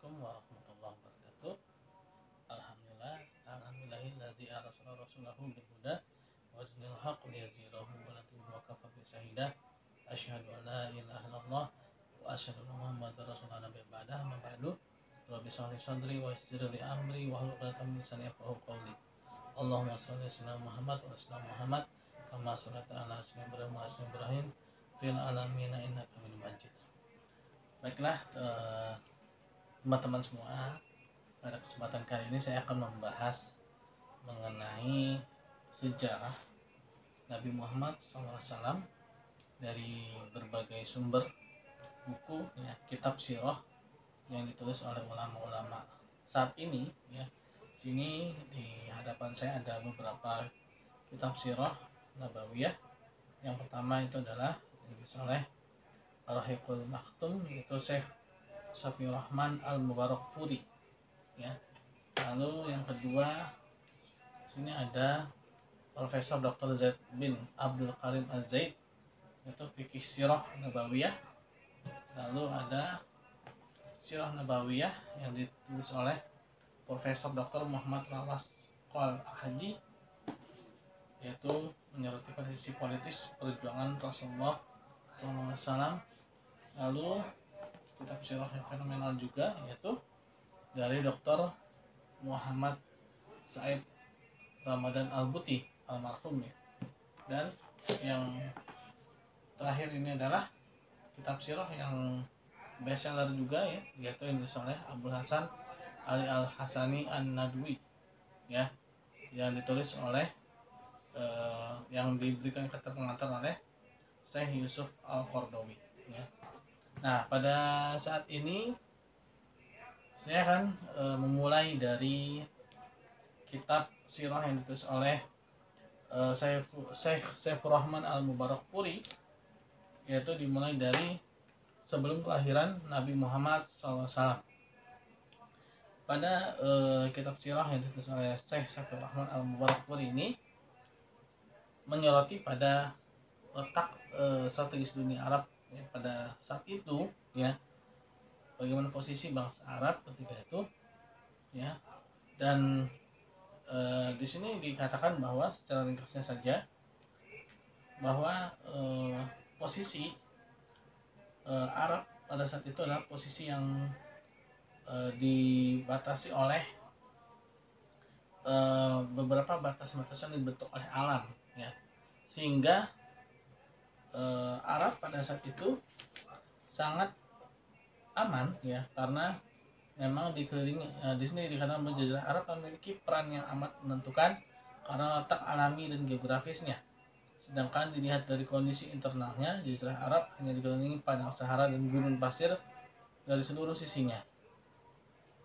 Assalamualaikum warahmatullahi wabarakatuh. Alhamdulillahilladzi arsala rasulahu bil huda wa dinil haqq liyuzhirahu 'ala ad-dini wa kafa bihi shahida. Asyhadu an la ilaha illallah wa asyhadu anna Muhammadar rasulullah nabiyya ba'dah ma ba'du. Rabbi shrah li sadri wa yassir li amri wa hlul 'uqdatam min lisani yafqahu qawli. Allahumma shalli ala sayyidina Muhammad wa ala Muhammad kama shallaita ala sayyidina Ibrahim wa ala Ibrahim fil alamin innaka Hamidum Majid. Baiklah, teman-teman semua, pada kesempatan kali ini saya akan membahas mengenai sejarah Nabi Muhammad SAW dari berbagai sumber buku, ya, kitab sirah yang ditulis oleh ulama-ulama saat ini. Ya, sini di hadapan saya ada beberapa kitab sirah nabawiyah. Yang pertama itu adalah ditulis oleh Ar-Rahiqul Maktum, yaitu Syekh Safiur Rahman Al-Mubarakfuri, ya. Lalu yang kedua, sini ada Profesor Dr. Zaid bin Abdul Karim Az-Zaid, yaitu Fikih Sirah Nabawiyah. Lalu ada Sirah Nabawiyah yang ditulis oleh Profesor Dr. Muhammad Lawas Qal Haji, yaitu menyoroti pada sisi politis perjuangan Rasulullah SAW. Lalu kitab sirah yang fenomenal juga, yaitu dari Dr. Muhammad Said Ramadan Al-Buti almarhum, ya. Dan yang terakhir ini adalah kitab sirah yang bestseller juga, ya, yaitu yang ditulis oleh Abdul Hasan Ali Al-Hasani An-Nadwi, ya, yang ditulis oleh yang diberikan kata pengantar oleh Syekh Yusuf Al-Qardawi, ya. Nah, pada saat ini saya akan memulai dari kitab sirah yang ditulis oleh Syekh Safiur Rahman Al-Mubarakfuri, yaitu dimulai dari sebelum kelahiran Nabi Muhammad SAW. Pada kitab sirah yang ditulis oleh Syekh Safiur Rahman Al-Mubarakfuri ini menyoroti pada letak strategis dunia Arab, ya, pada saat itu, ya, bagaimana posisi bangsa Arab ketika itu, ya. Dan di sini dikatakan bahwa secara ringkasnya saja bahwa posisi Arab pada saat itu adalah posisi yang dibatasi oleh beberapa batas-batasan yang dibentuk oleh alam, ya, sehingga Arab pada saat itu sangat aman, ya, karena memang dikelilingi di sini dikatakan bahwa Jazirah Arab memiliki peran yang amat menentukan karena letak alami dan geografisnya. Sedangkan dilihat dari kondisi internalnya, Jazirah Arab hanya dikelilingi padang Sahara dan gunung pasir dari seluruh sisinya.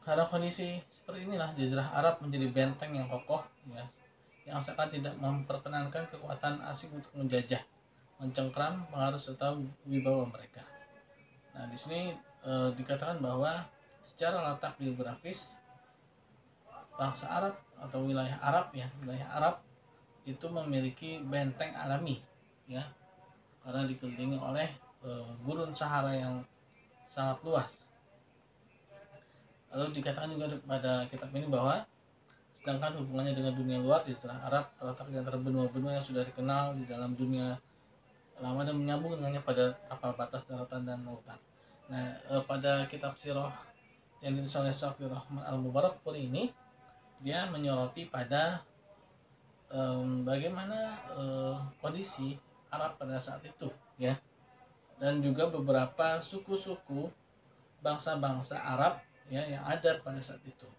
Karena kondisi seperti inilah, Jazirah Arab menjadi benteng yang kokoh, ya, yang seakan tidak memperkenankan kekuatan asing untuk menjajah, mencengkram pengaruh serta wibawa mereka. Nah, di sini dikatakan bahwa secara letak geografis bangsa Arab atau wilayah Arab, ya, wilayah Arab itu memiliki benteng alami, ya, karena dikelilingi oleh gurun Sahara yang sangat luas. Lalu dikatakan juga pada kitab ini bahwa sedangkan hubungannya dengan dunia luar, Jazirah Arab terletak di antara benua-benua yang sudah dikenal di dalam dunia lama dan menyambung dengannya pada tapal batas daratan dan lautan. Nah, pada kitab sirah yang ditulis oleh Safiur Rahman Al-Mubarakfuri ini, dia menyoroti pada bagaimana kondisi Arab pada saat itu, ya, dan juga beberapa suku-suku bangsa-bangsa Arab, ya, yang ada pada saat itu,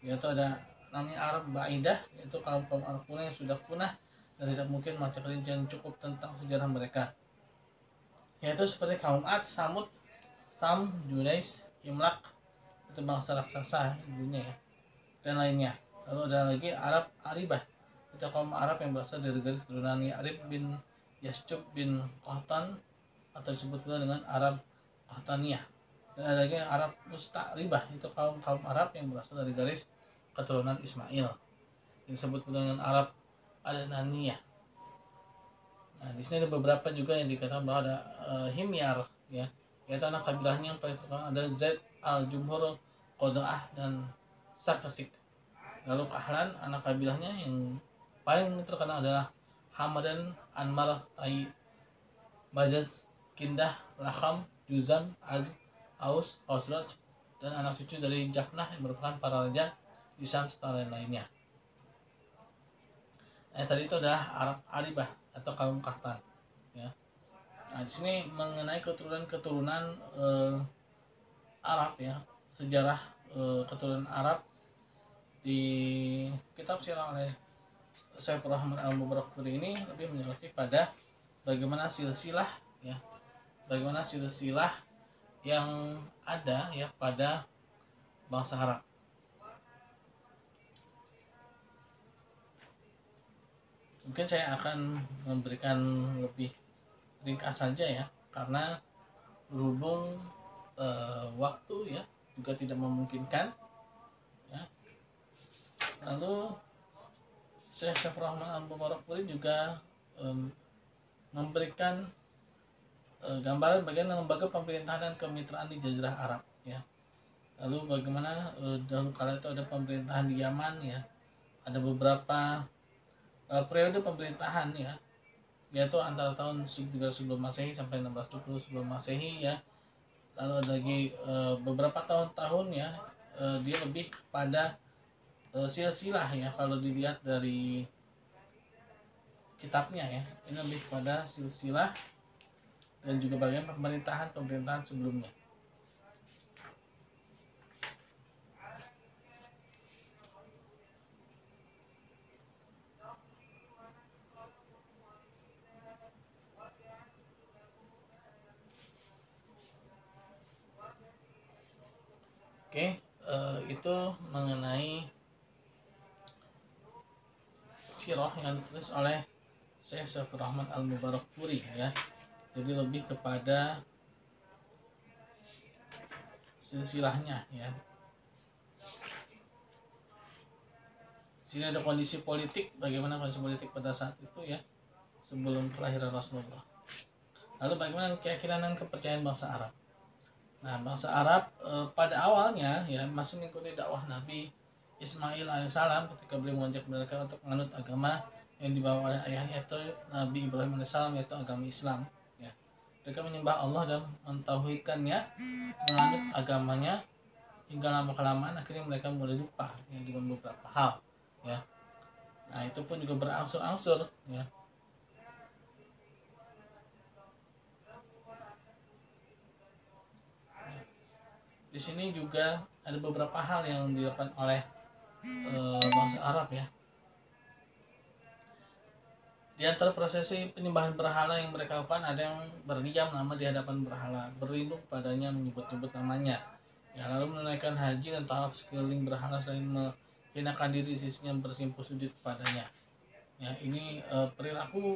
yaitu ada namanya Arab Ba'idah, yaitu kaum Arab punah yang sudah punah dan tidak mungkin membaca rincian cukup tentang sejarah mereka, yaitu seperti kaum Ad, Samud, Sam, Junais, Imlak, itu bangsa raksasa di dunia, ya, dan lainnya. Lalu ada lagi Arab Aribah, itu kaum Arab yang berasal dari garis keturunan Ya'rib bin Yascub bin Qahtan atau disebut pula dengan Arab Qahtaniyah. Dan ada lagi Arab Musta'ribah, itu kaum Arab yang berasal dari garis keturunan Ismail, yang disebut pula dengan Arab Adnaniyah. Nah, di sini ada beberapa juga yang dikatakan bahwa ada Himyar, ya, yaitu anak kabilahnya yang paling terkenal ada Zaid al-Jumhur, Qoda'ah, dan Sarkasik. Lalu Kahlan, anak kabilahnya yang paling terkenal adalah Hamadan, Anmar, Tai, Bajaz, Kindah, Laham, Juzam, Az, Aus, Khosraj, dan anak cucu dari Jafnah yang merupakan para raja di Syam serta lain-lainnya. Tadi itu adalah Arab Aribah atau kaum Kahtan. Ya. Nah, di sini mengenai keturunan Arab ya, sejarah keturunan Arab di kitab Sirah oleh Saifur Rahman Al-Mubarakfuri ini lebih menyoroti pada bagaimana silsilah ya, bagaimana silsilah yang ada ya pada bangsa Arab. Mungkin saya akan memberikan lebih ringkas saja ya, karena berhubung waktu ya juga tidak memungkinkan ya. Lalu Syekh Saifur Rahman Al-Mubarakfuri juga memberikan gambaran bagaimana lembaga pemerintahan dan kemitraan di Jazirah Arab ya. Lalu bagaimana dahulu kala itu ada pemerintahan di Yaman ya, ada beberapa periode pemerintahan ya, yaitu antara tahun 1300 sebelum Masehi sampai 1620 sebelum Masehi ya. Lalu ada lagi beberapa tahun-tahun ya, dia lebih kepada silsilah ya, kalau dilihat dari kitabnya ya, ini lebih kepada silsilah dan juga bagian pemerintahan sebelumnya. Oke, itu mengenai sirah yang ditulis oleh Syekh Saifur Rahman Al-Mubarakfuri ya. Jadi lebih kepada silsilahnya ya. Di sini ada kondisi politik, bagaimana kondisi politik pada saat itu ya, sebelum kelahiran Rasulullah. Lalu bagaimana keyakinan dan kepercayaan bangsa Arab. Nah, bangsa Arab pada awalnya ya masih mengikuti dakwah Nabi Ismail alaihissalam ketika beliau mengajak mereka untuk menganut agama yang dibawa oleh ayahnya yaitu Nabi Ibrahim alaihissalam, yaitu agama Islam. Ya. Mereka menyembah Allah dan mentauhidkannya, menganut agamanya, hingga lama kelamaan akhirnya mereka mulai lupa ya, dengan beberapa hal. Ya. Nah, itu pun juga berangsur-angsur ya. Di sini juga ada beberapa hal yang dilakukan oleh bangsa Arab ya. Di antara prosesi penyembahan berhala yang mereka lakukan, ada yang berdiam lama di hadapan berhala, berlindung padanya, menyebut-nyebut namanya. Ya, lalu menunaikan haji dan tawaf sekeliling berhala selain menghinakan diri sisinya bersimpuh sujud kepadanya. Ya, ini perilaku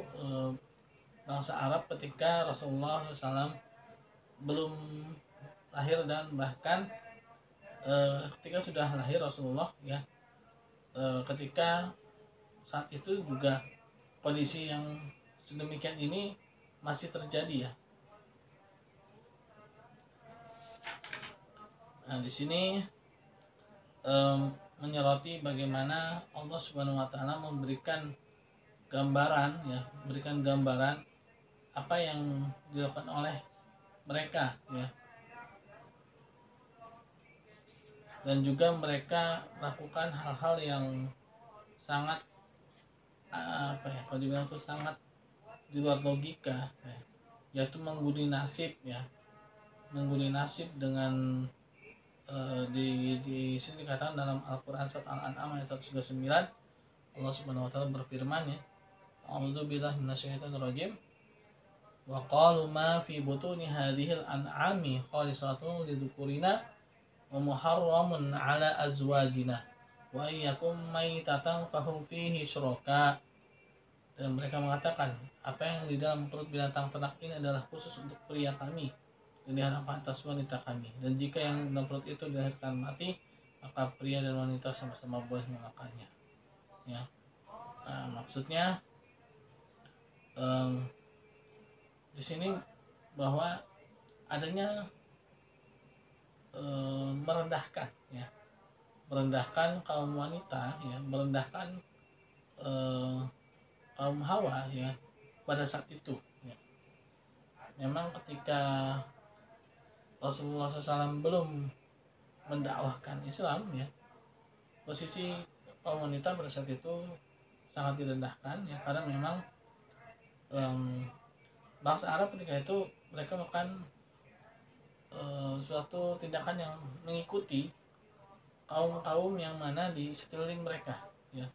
bangsa Arab ketika Rasulullah SAW belum lahir, dan bahkan ketika sudah lahir Rasulullah ya, ketika saat itu juga kondisi yang sedemikian ini masih terjadi ya. Nah, di sini menyoroti bagaimana Allah Subhanahu wa taala memberikan gambaran ya, memberikan gambaran apa yang dilakukan oleh mereka ya. Dan juga mereka melakukan hal-hal yang sangat kalau dibilang itu sangat di luar logika ya, yaitu mengundi nasib ya, mengundi nasib dengan di sini dikatakan dalam Al-Quran surat Al-An'am ayat 139, Allah Subhanahu wa taala berfirman ya, A'udzubillahi minasyaitonirrajim, wa qalu ma fi butuni hadhil an'ami khalisatun lidzukurina wa muharramun ala azwajina wa iyyakum maitatan fahum fihi syuraka. Dan mereka mengatakan, apa yang di dalam perut binatang ternak ini adalah khusus untuk pria kami dan diharapkan atas wanita kami, dan jika yang dalam perut itu dilahirkan mati, maka pria dan wanita sama-sama boleh memakannya ya. Nah, maksudnya di sini bahwa adanya merendahkan ya, merendahkan kaum wanita ya, merendahkan kaum Hawa ya pada saat itu ya. Memang ketika Rasulullah SAW belum mendakwahkan Islam ya, posisi kaum wanita pada saat itu sangat direndahkan ya, karena memang bangsa Arab ketika itu mereka melakukan suatu tindakan yang mengikuti kaum-kaum yang mana di sekeliling mereka ya,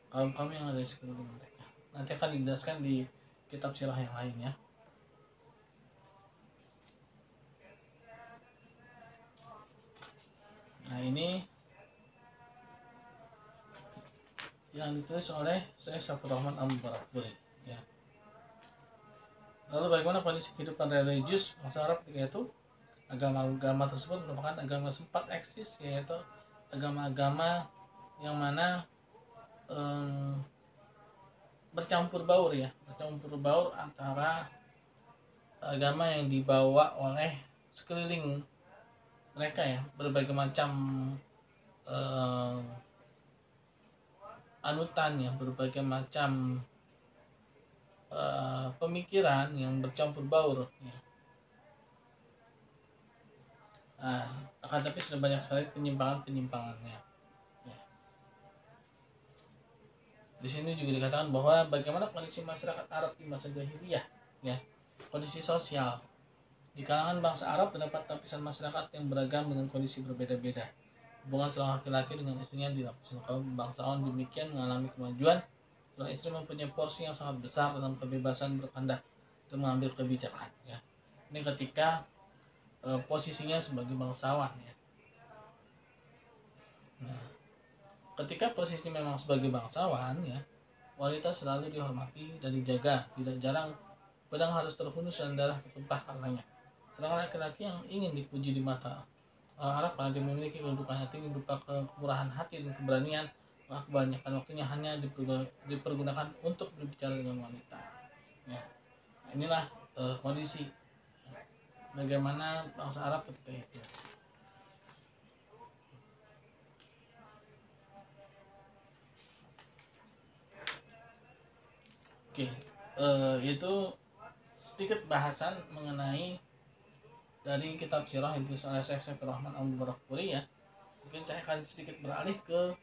kaum-kaum yang ada di sekeliling mereka. Nanti akan dijelaskan di kitab sirah yang lain ya. Nah, ini yang ditulis oleh Syekh Saifur Rahman Al-Mubarakfuri ya. Lalu bagaimana kondisi kehidupan religius bangsa Arab ketika itu? Agama-agama tersebut merupakan agama sempat eksis, yaitu agama-agama yang mana bercampur baur ya, bercampur baur antara agama yang dibawa oleh sekeliling mereka ya, berbagai macam anutan ya, berbagai macam pemikiran yang bercampur baur ya. Akan tapi sudah banyak sekali penyimpangannya ya. Di sini juga dikatakan bahwa bagaimana kondisi masyarakat Arab di masa jahiliyah ya, kondisi sosial di kalangan bangsa Arab terdapat lapisan masyarakat yang beragam dengan kondisi berbeda-beda. Hubungan seorang laki-laki dengan istrinya di lapisan kaum bangsawan demikian mengalami kemajuan. Seorang istri mempunyai porsi yang sangat besar dalam kebebasan berkehendak dan mengambil kebijakan ya. Ini ketika posisinya sebagai bangsawan ya. Nah, ketika posisinya memang sebagai bangsawan ya, wanita selalu dihormati dan dijaga. Tidak jarang pedang harus terhunus dan darah tertumpah karenanya. Sedangkan laki-laki yang ingin dipuji di mata Arab karena dia memiliki kedudukan yang tinggi berupa kemurahan hati dan keberanian, maka kebanyakan waktunya hanya dipergunakan untuk berbicara dengan wanita ya. Nah, inilah kondisi bagaimana bangsa Arab ketika itu. Oke, itu sedikit bahasan mengenai dari kitab sirah yang ditulis oleh Syekh Saifur Rahman Al-Mubarakfuri ya. Mungkin saya akan sedikit beralih ke